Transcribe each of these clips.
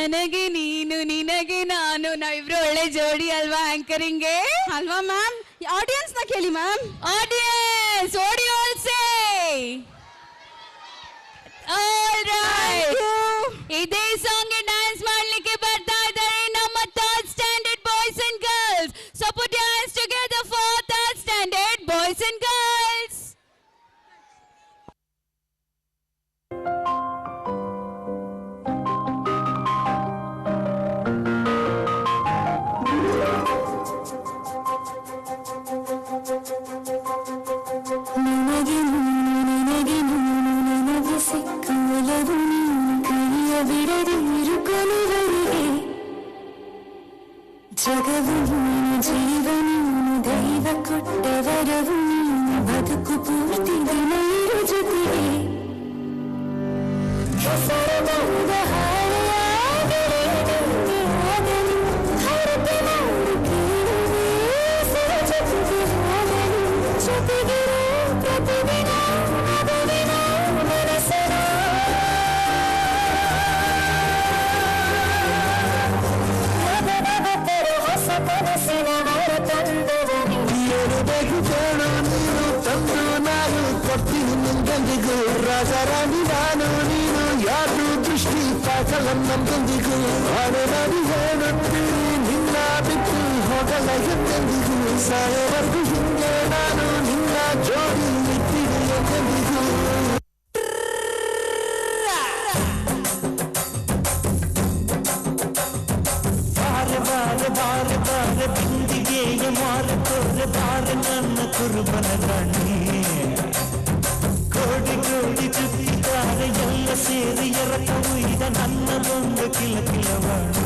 ನನಗೆ ನೀನು ನಿನಗೆ ನಾನು ನಾವಿಬ್ರು ಒಳ್ಳೆ ಜೋಡಿ ಅಲ್ವಾ ಆಂಕರಿಂಗ್ಗೆ ಅಲ್ವಾ ಮ್ಯಾಮ್? ಆಡಿಯನ್ಸ್ ನ ಕೇಳಿ ಮ್ಯಾಮ್. ಆಡಿಯನ್ಸ್ ಆಲ್ಸೇ ಇದೇ ಸಾಂಗ್ ಡ್ಯಾನ್ಸ್ ಮಾಡ್ಲಿಕ್ಕೆ ಬರ್ತಾ ಇದ್ದಾರೆ ನಮ್ಮ third standard boys and girls. So put your hands together for third standard boys and girls. ಜಗವು ಜೀವನ ದೈವ ಕೊಟ್ಟ ವರವು ಬದುಕು ಪೂರ್ತಿ ದಿನ ಜೊತೆಗೆ ಹೆಸರು ಹಾಳೆಯಾಗಲಿ ಹರತೆ ಜೊತೆಗೆ ಹೋಗಲು ಜೊತೆಗೆ ಪ್ರತಿದಿನ ಮಗುವಿನ ಮನಸ್ಸಿನ ನಂದಿಗೂ ರಾಜಾರಾಣಿ ನಾನು ನೀನು ಯಾರು ದೃಷ್ಟಿ ಪಾಕಲ ನಂದಿಗೂ ಹಾಡಲಾಡಿ ಹೇಳುತ್ತೀರಿ ನಿನ್ನ ಬಿಟ್ಟು ಹೋಗಲ ಎಂದೆಂದಿಗೂ ಸಾಯವರೆಗೂ ಹಿಂದೆ ನಾನು ನಿನ್ನ ಜೋಡಿ ಇಟ್ಟಿರಿ ಎಂದೆಂದಿಗೂ. ಬಾರೆ ಬಾರೆ ಬಾರೆ ಬಾರೆ ಬಿಂದಿಗೆಯ ಮಾರುತ್ತೋರೆ ಬಾರೆ ನನ್ನ ಕುರುಬನ ರಾಣಿ. ಕೋಡಿ ಕೋಡಿ ಚುಕ್ಕಿದ್ದಾರೆ ಎಲ್ಲ ಸೇರಿ ಎರಕವು ಇದ ನನ್ನ ಒಂದು ಕಿಲಕಿಲವಾಣಿ.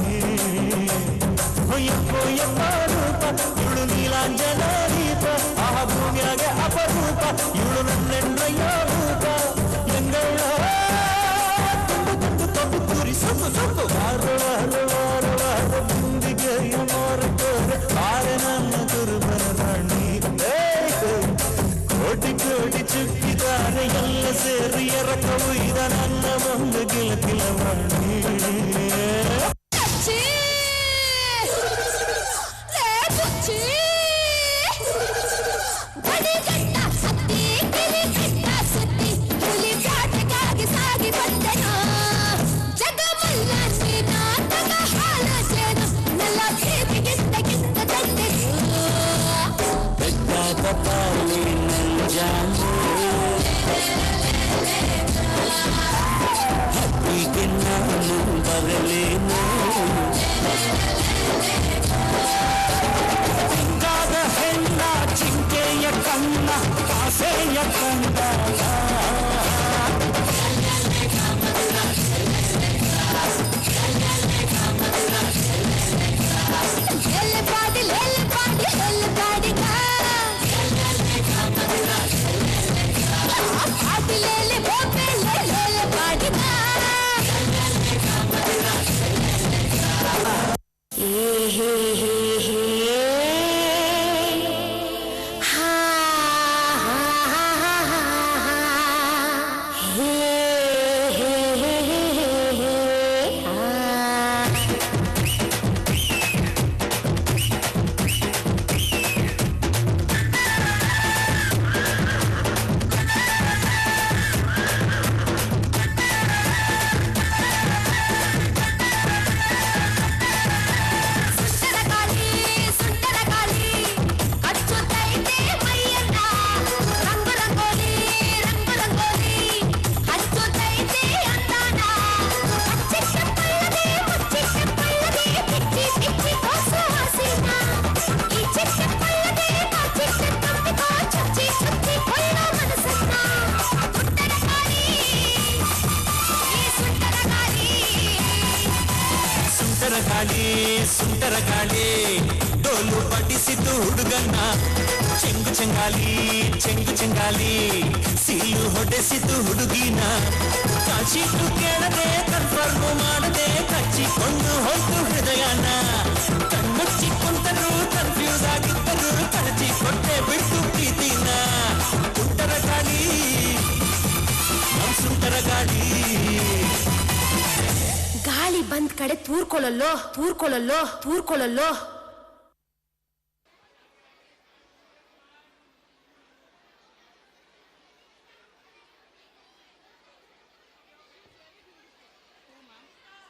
ಯಪ್ಪೋ ಯಪ್ಪ ರೂಪ ಇವಳು ನೀಲಾಂಜನ ದೀಪ ಆ ಭೂಮಿಯಾಗೆ ಅಪರೂಪ ಇವಳು ನನ್ನೆಂಡ್ರಯ್ಯ ರೂಪ ಎಂಗಳ ತೊಂದು ತುರಿ ಸೊಪ್ಪು ಸೊಪ್ಪು ವಾರು ವಾರು ವಾರು ವಾರು ಬಿಂದಿಗೆಯ ಮಾರುತ್ತೋರೆ ಬಾರೆ ನನ್ನ ಕುರುಬನ ರಾಣಿ. ಕೋಟಿ ಕೋಟಿ ಚುಕ್ಕಿದ್ದಾರೆ ಎಲ್ಲ ಸೇರಿ ಎರಕವು ಇದ ನನ್ನ ಒಂದು ಗಿಲಕಿಲವಾಣಿ. ಹತ್ತಿಗೆ ನಾನು ಬರಲೇನು ಹಿಂಗಾದ ಹೆಣ್ಣ ಚಿಂಕೆಯ ಕಣ್ಣ ಆಸೆಯ ಕಂಡ ಸುಂಟರ ಗಾಳಿ ಡೋಲು ಪಡಿಸಿತು ಹುಡುಗನ್ನ ಚೆಂಗು ಚೆಂಗಾಲಿ ಚೆಂಗು ಚೆಂಗಾಲಿ ಸೀಲು ಹೊಡೆಸಿತು ಹುಡುಗಿನ ಕಾಶಿಟ್ಟು ಕೇಳದೆ ಕನ್ಫರ್ಮ್ ಮಾಡದೆ ಕಚ್ಚಿಕೊಂಡು ಹೋಯ್ತು ಹೃದಯನ ಕಣ್ಣುಚ್ಚಿ ಕುಂತರು ಕನ್ಫ್ಯೂಸ್ ಆಗಿದ್ದರು ಕಳಚಿ ಕೊಟ್ಟೆ ಬಿಟ್ಟು ಪ್ರೀತಿನ ಸುಂಟರ ಗಾಳಿ ನಮ್ ಸುಂಟರ ಗಾಳಿ ಗಾಳಿ ಬಂದ್ ಕಡೆ ತೂರ್ಕೊಳ್ಳಲ್ಲೋ